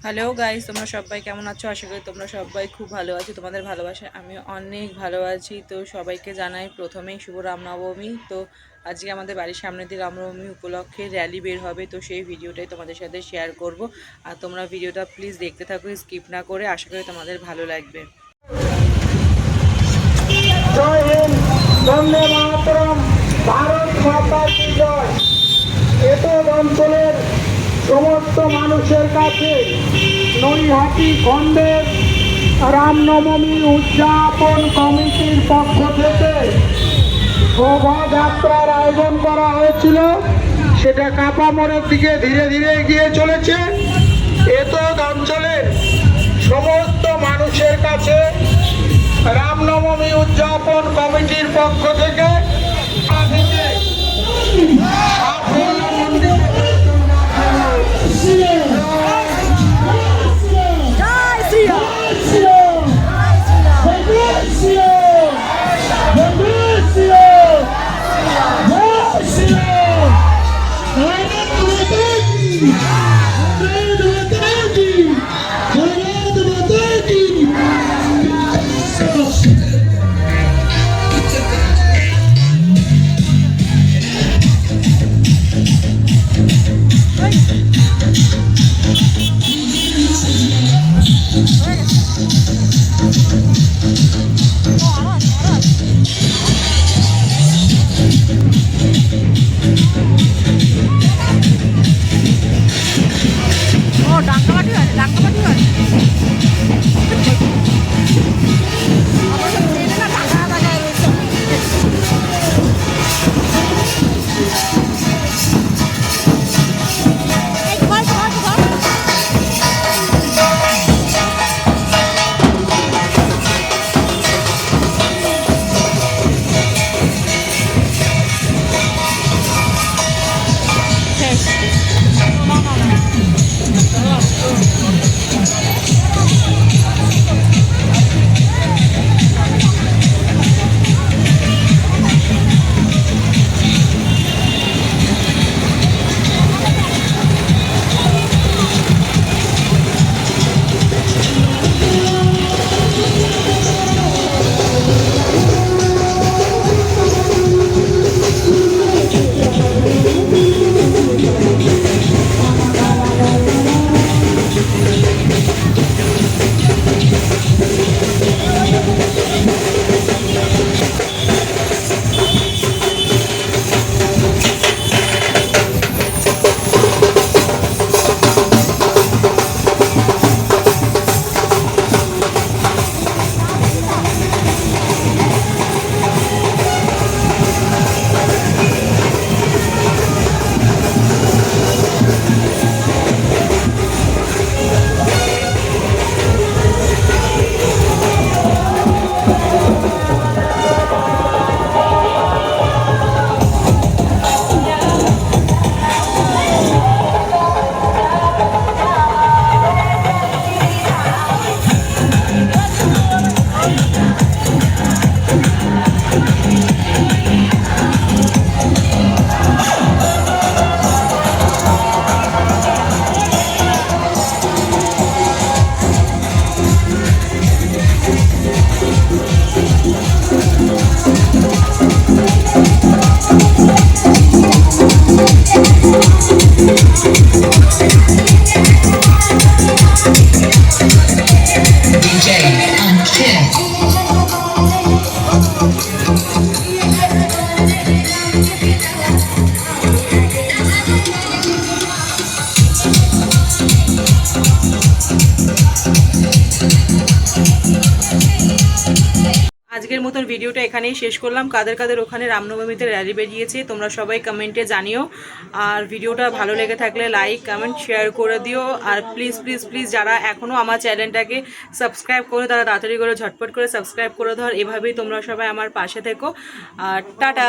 Hello guys, তোমরা সবাই কেমন আছো? আশা করি তোমরা সবাই খুব ভালো আছো। তোমাদের ভালোবাসা আমি অনেক ভালো আছি। তো সবাইকে জানাই প্রথমেই শুভ রামনবমী। তো আজকে আমাদের বাড়ির সামনে দিয়ে রামনবমী উপলক্ষে র্যালি বের হবে, তো সেই ভিডিওটাই তোমাদের সাথে শেয়ার করব। আর তোমরা ভিডিওটা প্লিজ দেখতে থাকো, স্কিপ না করে। আশা করি তোমাদের ভালো লাগবে। জয় হিন্দ, বন্দে মাতরম, ভারত মাতা কি জয়। এতদ অঞ্চলের সমস্ত মানুষের কাছে নৈহাটি খণ্ডের রামনবমী উদযাপন কমিটির পক্ষ থেকে শোভাযাত্রার আয়োজন করা হয়েছিল। সেটা কাপা মোড়ের দিকে ধীরে ধীরে এগিয়ে চলেছে। এতদ অঞ্চলের সমস্ত মানুষের কাছে রামনবমী উদযাপন কমিটির পক্ষ থেকে আজকের মতন ভিডিওটা এখানেই শেষ করলাম। কাদের কাদের ওখানে রামনবমীতে র্যালি বেরিয়েছে তোমরা সবাই কমেন্টে জানিও। আর ভিডিওটা ভালো লেগে থাকলে লাইক কমেন্ট শেয়ার করে দিও। আর প্লিজ প্লিজ প্লিজ যারা এখনও আমার চ্যানেলটাকে সাবস্ক্রাইব করে তারা তাড়াতাড়ি করে ঝটপট করে সাবস্ক্রাইব করে ধর। এভাবেই তোমরা সবাই আমার পাশে থেকো। আর টাটা।